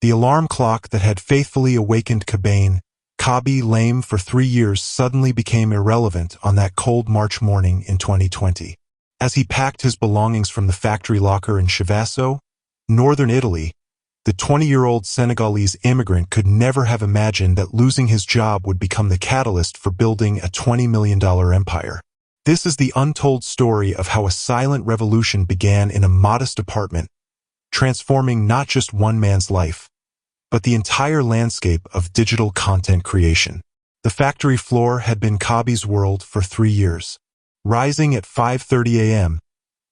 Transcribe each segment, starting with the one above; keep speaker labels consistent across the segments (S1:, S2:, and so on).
S1: The alarm clock that had faithfully awakened Khaby Lame for 3 years suddenly became irrelevant on that cold March morning in 2020. As he packed his belongings from the factory locker in Chivasso, northern Italy, the 20-year-old Senegalese immigrant could never have imagined that losing his job would become the catalyst for building a $20 million empire. This is the untold story of how a silent revolution began in a modest apartment, transforming not just one man's life, but the entire landscape of digital content creation. The factory floor had been Khaby's world for 3 years. Rising at 5:30 a.m.,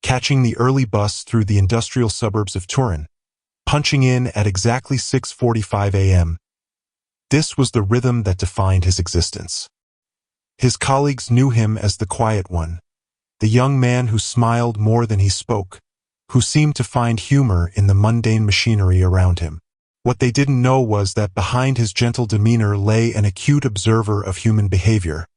S1: catching the early bus through the industrial suburbs of Turin, punching in at exactly 6:45 a.m. This was the rhythm that defined his existence. His colleagues knew him as the quiet one, the young man who smiled more than he spoke, who seemed to find humor in the mundane machinery around him. What they didn't know was that behind his gentle demeanor lay an acute observer of human behavior,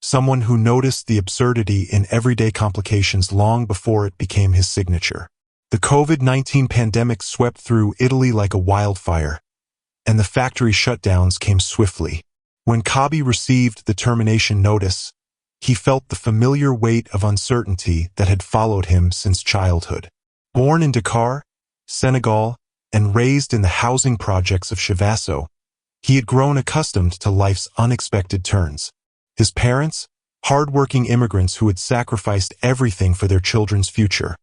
S1: someone who noticed the absurdity in everyday complications long before it became his signature. The COVID-19 pandemic swept through Italy like a wildfire, and the factory shutdowns came swiftly. When Khaby received the termination notice, he felt the familiar weight of uncertainty that had followed him since childhood. Born in Dakar, Senegal, and raised in the housing projects of Chivasso, he had grown accustomed to life's unexpected turns. His parents, hard-working immigrants who had sacrificed everything for their children's future,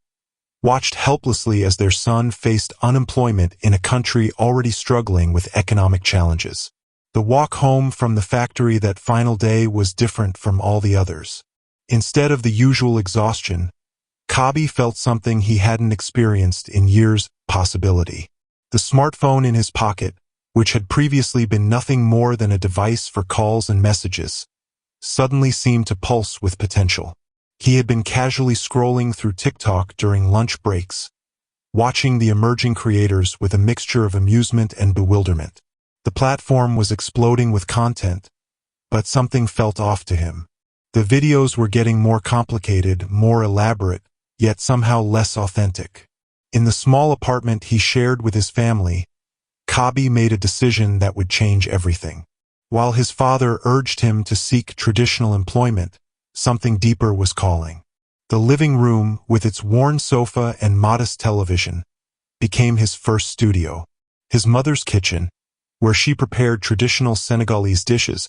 S1: watched helplessly as their son faced unemployment in a country already struggling with economic challenges. The walk home from the factory that final day was different from all the others. Instead of the usual exhaustion, Khaby felt something he hadn't experienced in years: possibility. The smartphone in his pocket, which had previously been nothing more than a device for calls and messages, suddenly seemed to pulse with potential. He had been casually scrolling through TikTok during lunch breaks, watching the emerging creators with a mixture of amusement and bewilderment. The platform was exploding with content, but something felt off to him. The videos were getting more complicated, more elaborate, yet somehow less authentic. In the small apartment he shared with his family, Khaby made a decision that would change everything. While his father urged him to seek traditional employment, something deeper was calling. The living room, with its worn sofa and modest television, became his first studio. His mother's kitchen, where she prepared traditional Senegalese dishes,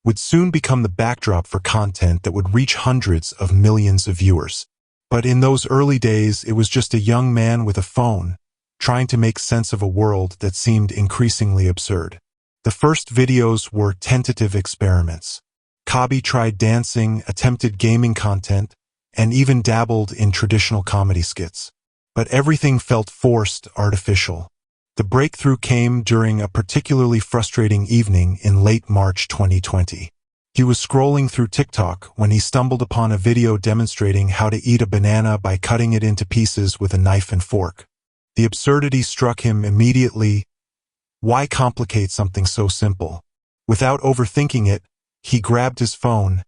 S1: would soon become the backdrop for content that would reach hundreds of millions of viewers. But in those early days, it was just a young man with a phone, trying to make sense of a world that seemed increasingly absurd. The first videos were tentative experiments. Khaby tried dancing, attempted gaming content, and even dabbled in traditional comedy skits. But everything felt forced, artificial. The breakthrough came during a particularly frustrating evening in late March 2020. He was scrolling through TikTok when he stumbled upon a video demonstrating how to eat a banana by cutting it into pieces with a knife and fork. The absurdity struck him immediately. Why complicate something so simple? Without overthinking it, he grabbed his phone,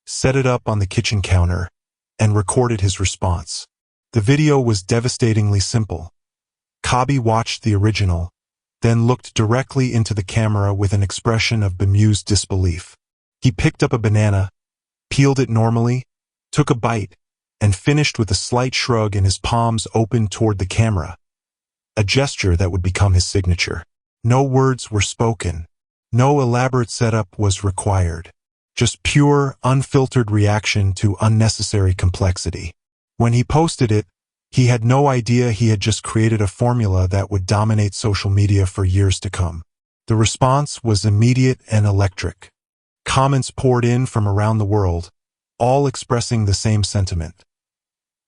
S1: set it up on the kitchen counter, and recorded his response. The video was devastatingly simple. Khaby watched the original, then looked directly into the camera with an expression of bemused disbelief. He picked up a banana, peeled it normally, took a bite, and finished with a slight shrug and his palms open toward the camera, a gesture that would become his signature. No words were spoken. No elaborate setup was required. Just pure, unfiltered reaction to unnecessary complexity. When he posted it, he had no idea he had just created a formula that would dominate social media for years to come. The response was immediate and electric. Comments poured in from around the world, all expressing the same sentiment.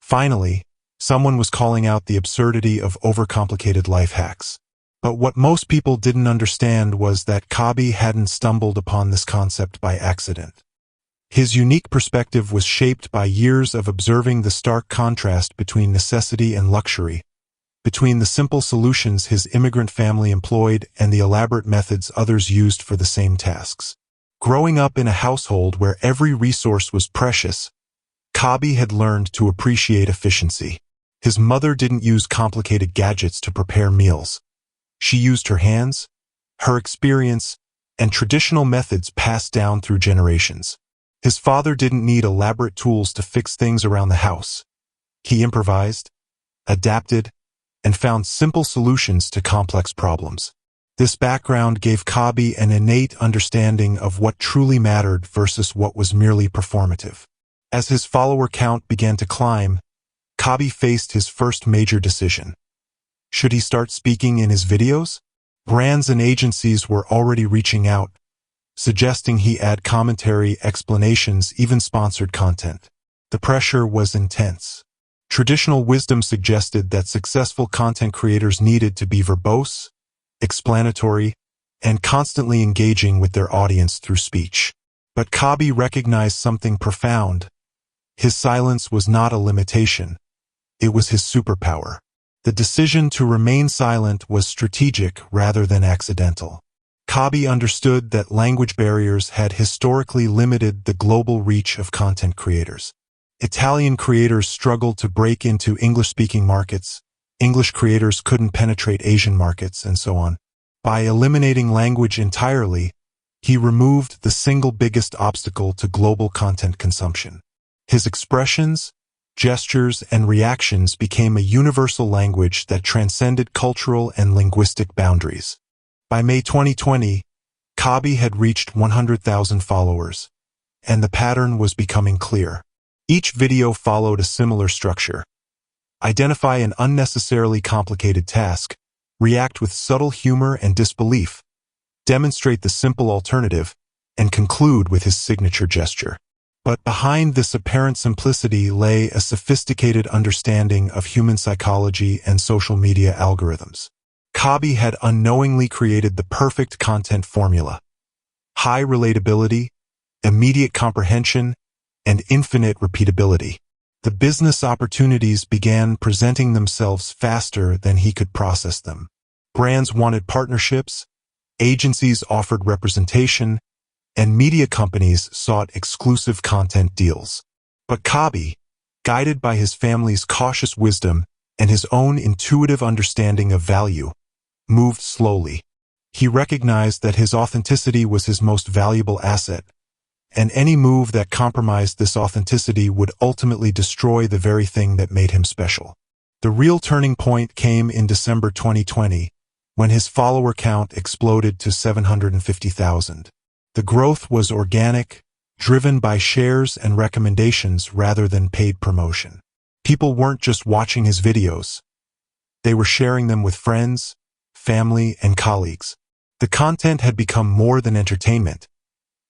S1: Finally, someone was calling out the absurdity of overcomplicated life hacks. But what most people didn't understand was that Khaby hadn't stumbled upon this concept by accident. His unique perspective was shaped by years of observing the stark contrast between necessity and luxury, between the simple solutions his immigrant family employed and the elaborate methods others used for the same tasks. Growing up in a household where every resource was precious, Khaby had learned to appreciate efficiency. His mother didn't use complicated gadgets to prepare meals. She used her hands, her experience, and traditional methods passed down through generations. His father didn't need elaborate tools to fix things around the house. He improvised, adapted, and found simple solutions to complex problems. This background gave Khaby an innate understanding of what truly mattered versus what was merely performative. As his follower count began to climb, Khaby faced his first major decision. Should he start speaking in his videos? Brands and agencies were already reaching out, suggesting he add commentary, explanations, even sponsored content. The pressure was intense. Traditional wisdom suggested that successful content creators needed to be verbose, explanatory, and constantly engaging with their audience through speech. But Khaby recognized something profound. His silence was not a limitation. It was his superpower. The decision to remain silent was strategic rather than accidental. Khaby understood that language barriers had historically limited the global reach of content creators. Italian creators struggled to break into English-speaking markets. English creators couldn't penetrate Asian markets, and so on. By eliminating language entirely, he removed the single biggest obstacle to global content consumption. His expressions, gestures, and reactions became a universal language that transcended cultural and linguistic boundaries. By May 2020, Khaby had reached 100,000 followers, and the pattern was becoming clear. Each video followed a similar structure. Identify an unnecessarily complicated task, react with subtle humor and disbelief, demonstrate the simple alternative, and conclude with his signature gesture. But behind this apparent simplicity lay a sophisticated understanding of human psychology and social media algorithms. Khaby had unknowingly created the perfect content formula: high relatability, immediate comprehension, and infinite repeatability. The business opportunities began presenting themselves faster than he could process them. Brands wanted partnerships, agencies offered representation, and media companies sought exclusive content deals. But Khaby, guided by his family's cautious wisdom and his own intuitive understanding of value, moved slowly. He recognized that his authenticity was his most valuable asset, and any move that compromised this authenticity would ultimately destroy the very thing that made him special. The real turning point came in December 2020, when his follower count exploded to 750,000. The growth was organic, driven by shares and recommendations rather than paid promotion. People weren't just watching his videos. They were sharing them with friends, family, and colleagues. The content had become more than entertainment.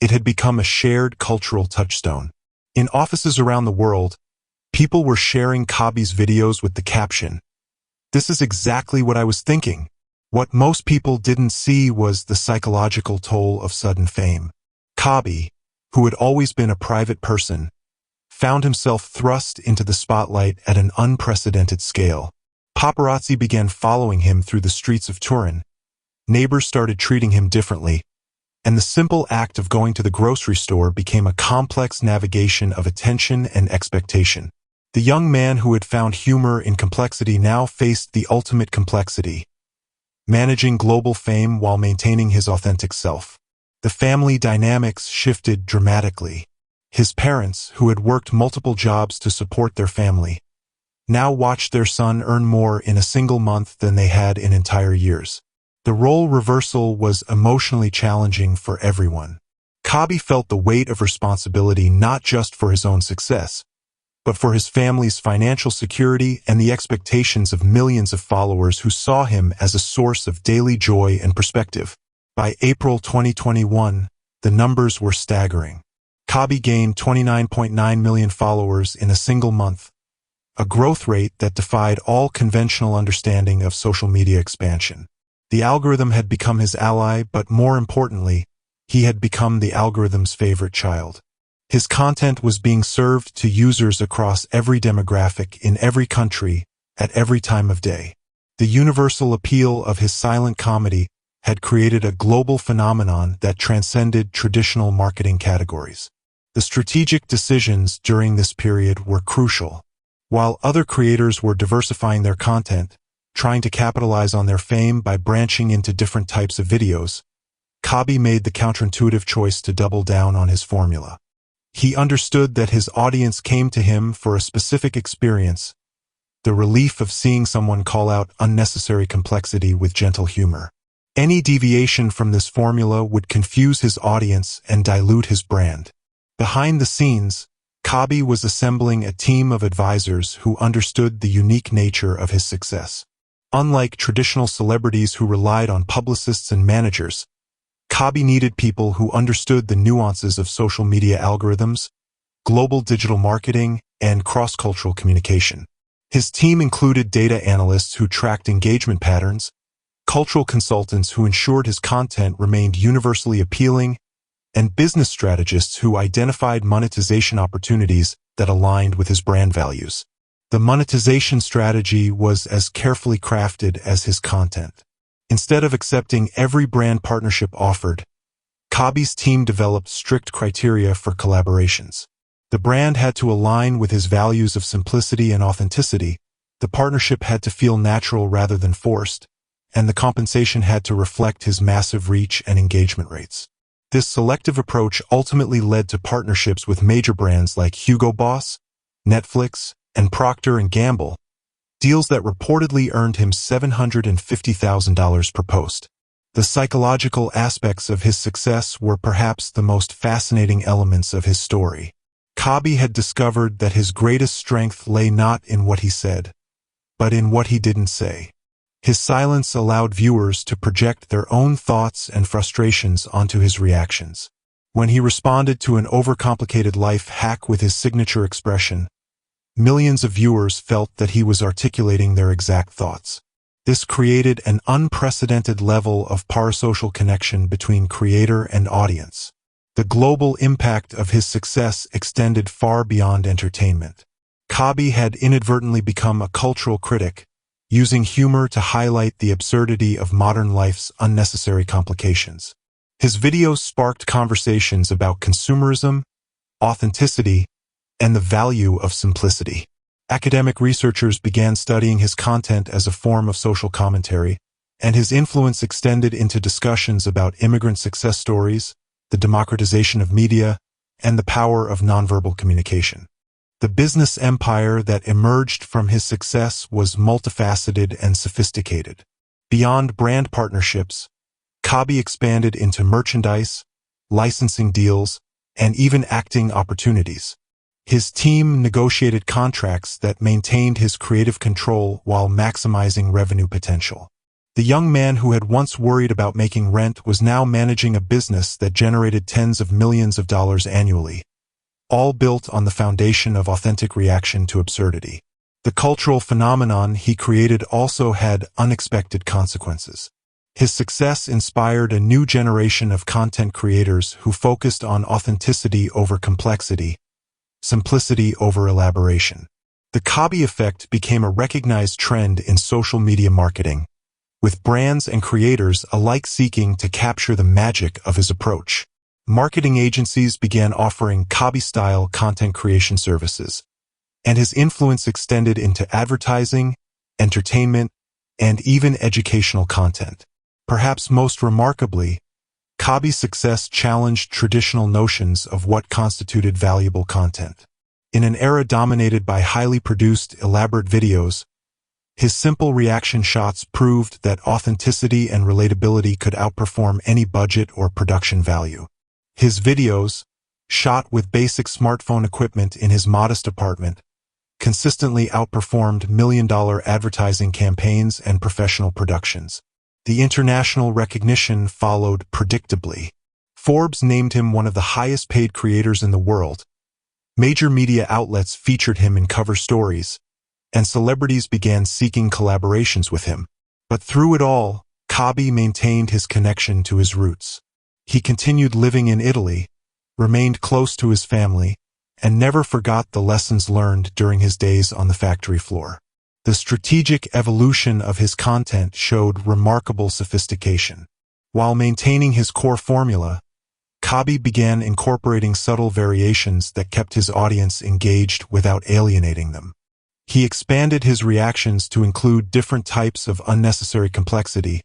S1: It had become a shared cultural touchstone. In offices around the world, people were sharing Khaby's videos with the caption, "This is exactly what I was thinking." What most people didn't see was the psychological toll of sudden fame. Khaby, who had always been a private person, found himself thrust into the spotlight at an unprecedented scale. Paparazzi began following him through the streets of Turin. Neighbors started treating him differently, and the simple act of going to the grocery store became a complex navigation of attention and expectation. The young man who had found humor in complexity now faced the ultimate complexity: managing global fame while maintaining his authentic self. The family dynamics shifted dramatically. His parents, who had worked multiple jobs to support their family, now watched their son earn more in a single month than they had in entire years. The role reversal was emotionally challenging for everyone. Khaby felt the weight of responsibility not just for his own success, but for his family's financial security and the expectations of millions of followers who saw him as a source of daily joy and perspective. By April 2021, the numbers were staggering. Khaby gained 29.9 million followers in a single month, a growth rate that defied all conventional understanding of social media expansion. The algorithm had become his ally, but more importantly, he had become the algorithm's favorite child. His content was being served to users across every demographic, in every country, at every time of day. The universal appeal of his silent comedy had created a global phenomenon that transcended traditional marketing categories. The strategic decisions during this period were crucial. While other creators were diversifying their content, trying to capitalize on their fame by branching into different types of videos, Khaby made the counterintuitive choice to double down on his formula. He understood that his audience came to him for a specific experience, the relief of seeing someone call out unnecessary complexity with gentle humor. Any deviation from this formula would confuse his audience and dilute his brand. Behind the scenes, Khaby was assembling a team of advisors who understood the unique nature of his success. Unlike traditional celebrities who relied on publicists and managers, Khaby needed people who understood the nuances of social media algorithms, global digital marketing, and cross-cultural communication. His team included data analysts who tracked engagement patterns, cultural consultants who ensured his content remained universally appealing, and business strategists who identified monetization opportunities that aligned with his brand values. The monetization strategy was as carefully crafted as his content. Instead of accepting every brand partnership offered, Khaby's team developed strict criteria for collaborations. The brand had to align with his values of simplicity and authenticity, the partnership had to feel natural rather than forced, and the compensation had to reflect his massive reach and engagement rates. This selective approach ultimately led to partnerships with major brands like Hugo Boss, Netflix, and Procter & Gamble, deals that reportedly earned him $750,000 per post. The psychological aspects of his success were perhaps the most fascinating elements of his story. Khaby had discovered that his greatest strength lay not in what he said, but in what he didn't say. His silence allowed viewers to project their own thoughts and frustrations onto his reactions. When he responded to an overcomplicated life hack with his signature expression, millions of viewers felt that he was articulating their exact thoughts. This created an unprecedented level of parasocial connection between creator and audience. The global impact of his success extended far beyond entertainment. Khaby had inadvertently become a cultural critic, using humor to highlight the absurdity of modern life's unnecessary complications. His videos sparked conversations about consumerism, authenticity, and the value of simplicity. Academic researchers began studying his content as a form of social commentary, and his influence extended into discussions about immigrant success stories, the democratization of media, and the power of nonverbal communication. The business empire that emerged from his success was multifaceted and sophisticated. Beyond brand partnerships, Khaby expanded into merchandise, licensing deals, and even acting opportunities. His team negotiated contracts that maintained his creative control while maximizing revenue potential. The young man who had once worried about making rent was now managing a business that generated tens of millions of dollars annually, all built on the foundation of authentic reaction to absurdity. The cultural phenomenon he created also had unexpected consequences. His success inspired a new generation of content creators who focused on authenticity over complexity, simplicity over elaboration. The Khaby effect became a recognized trend in social media marketing, with brands and creators alike seeking to capture the magic of his approach. Marketing agencies began offering Khaby-style content creation services, and his influence extended into advertising, entertainment, and even educational content. Perhaps most remarkably, Khaby's success challenged traditional notions of what constituted valuable content. In an era dominated by highly produced, elaborate videos, his simple reaction shots proved that authenticity and relatability could outperform any budget or production value. His videos, shot with basic smartphone equipment in his modest apartment, consistently outperformed million-dollar advertising campaigns and professional productions. The international recognition followed predictably. Forbes named him one of the highest-paid creators in the world. Major media outlets featured him in cover stories, and celebrities began seeking collaborations with him. But through it all, Khaby maintained his connection to his roots. He continued living in Italy, remained close to his family, and never forgot the lessons learned during his days on the factory floor. The strategic evolution of his content showed remarkable sophistication. While maintaining his core formula, Khaby began incorporating subtle variations that kept his audience engaged without alienating them. He expanded his reactions to include different types of unnecessary complexity,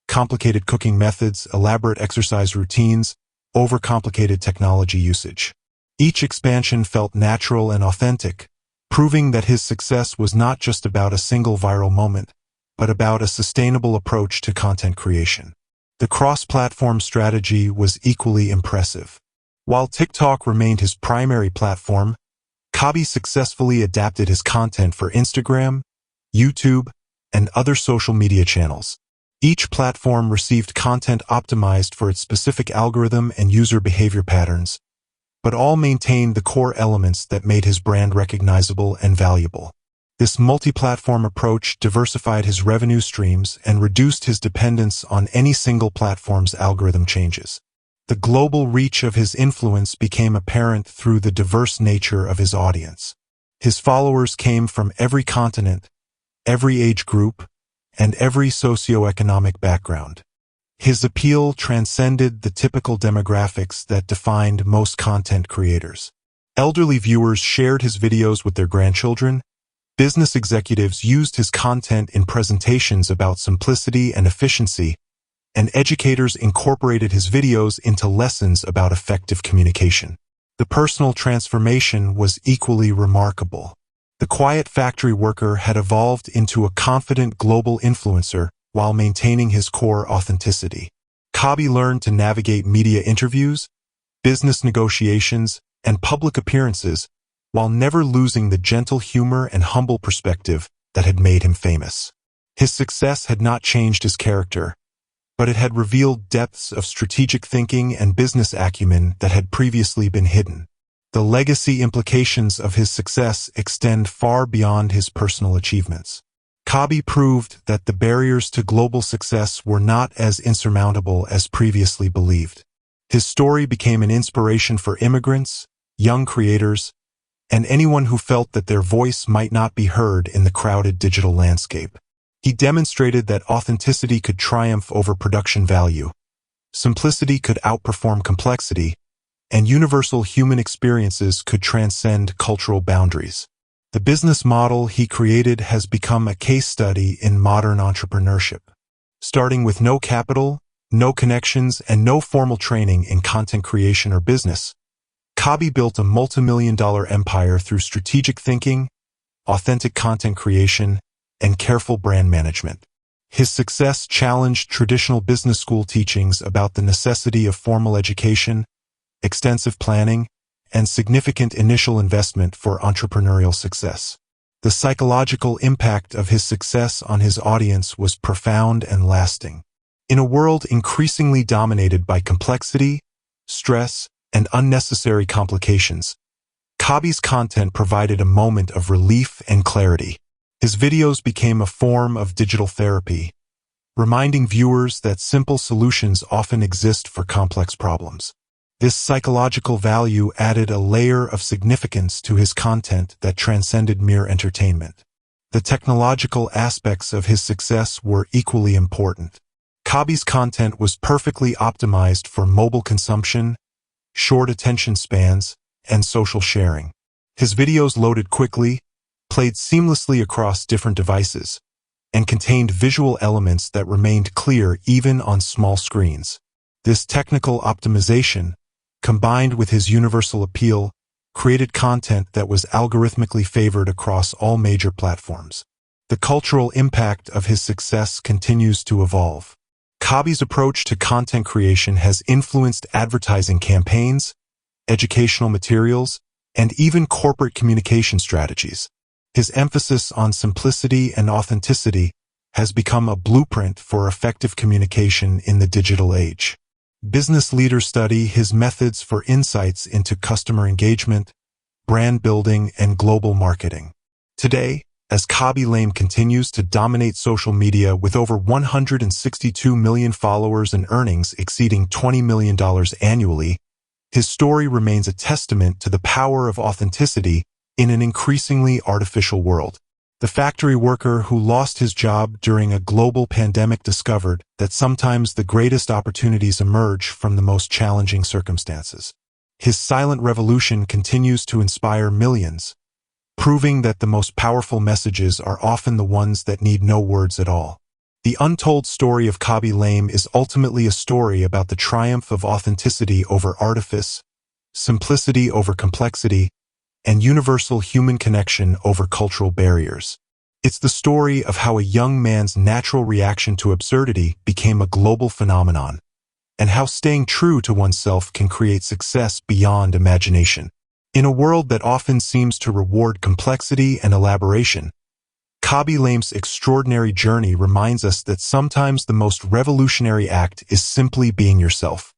S1: complicated cooking methods, elaborate exercise routines, overcomplicated technology usage. Each expansion felt natural and authentic, proving that his success was not just about a single viral moment, but about a sustainable approach to content creation. The cross-platform strategy was equally impressive. While TikTok remained his primary platform, Khaby successfully adapted his content for Instagram, YouTube, and other social media channels. Each platform received content optimized for its specific algorithm and user behavior patterns, but all maintained the core elements that made his brand recognizable and valuable. This multi-platform approach diversified his revenue streams and reduced his dependence on any single platform's algorithm changes. The global reach of his influence became apparent through the diverse nature of his audience. His followers came from every continent, every age group, and every socioeconomic background. His appeal transcended the typical demographics that defined most content creators. Elderly viewers shared his videos with their grandchildren, business executives used his content in presentations about simplicity and efficiency, and educators incorporated his videos into lessons about effective communication. The personal transformation was equally remarkable. The quiet factory worker had evolved into a confident global influencer while maintaining his core authenticity. Khaby learned to navigate media interviews, business negotiations, and public appearances while never losing the gentle humor and humble perspective that had made him famous. His success had not changed his character, but it had revealed depths of strategic thinking and business acumen that had previously been hidden. The legacy implications of his success extend far beyond his personal achievements. Khaby proved that the barriers to global success were not as insurmountable as previously believed. His story became an inspiration for immigrants, young creators, and anyone who felt that their voice might not be heard in the crowded digital landscape. He demonstrated that authenticity could triumph over production value, simplicity could outperform complexity, and universal human experiences could transcend cultural boundaries. The business model he created has become a case study in modern entrepreneurship. Starting with no capital, no connections, and no formal training in content creation or business, Khaby built a multi-million-dollar empire through strategic thinking, authentic content creation, and careful brand management. His success challenged traditional business school teachings about the necessity of formal education, extensive planning, and significant initial investment for entrepreneurial success. The psychological impact of his success on his audience was profound and lasting. In a world increasingly dominated by complexity, stress, and unnecessary complications, Khaby's content provided a moment of relief and clarity. His videos became a form of digital therapy, reminding viewers that simple solutions often exist for complex problems. This psychological value added a layer of significance to his content that transcended mere entertainment. The technological aspects of his success were equally important. Khaby's content was perfectly optimized for mobile consumption, short attention spans, and social sharing. His videos loaded quickly, played seamlessly across different devices, and contained visual elements that remained clear even on small screens. This technical optimization, combined with his universal appeal, created content that was algorithmically favored across all major platforms. The cultural impact of his success continues to evolve. Khaby's approach to content creation has influenced advertising campaigns, educational materials, and even corporate communication strategies. His emphasis on simplicity and authenticity has become a blueprint for effective communication in the digital age. Business leaders study his methods for insights into customer engagement, brand building, and global marketing. Today, as Khaby Lame continues to dominate social media with over 162 million followers and earnings exceeding $20 million annually, his story remains a testament to the power of authenticity in an increasingly artificial world. The factory worker who lost his job during a global pandemic discovered that sometimes the greatest opportunities emerge from the most challenging circumstances. His silent revolution continues to inspire millions, proving that the most powerful messages are often the ones that need no words at all. The untold story of Khaby Lame is ultimately a story about the triumph of authenticity over artifice, simplicity over complexity, and universal human connection over cultural barriers. It's the story of how a young man's natural reaction to absurdity became a global phenomenon, and how staying true to oneself can create success beyond imagination. In a world that often seems to reward complexity and elaboration, Khaby Lame's extraordinary journey reminds us that sometimes the most revolutionary act is simply being yourself.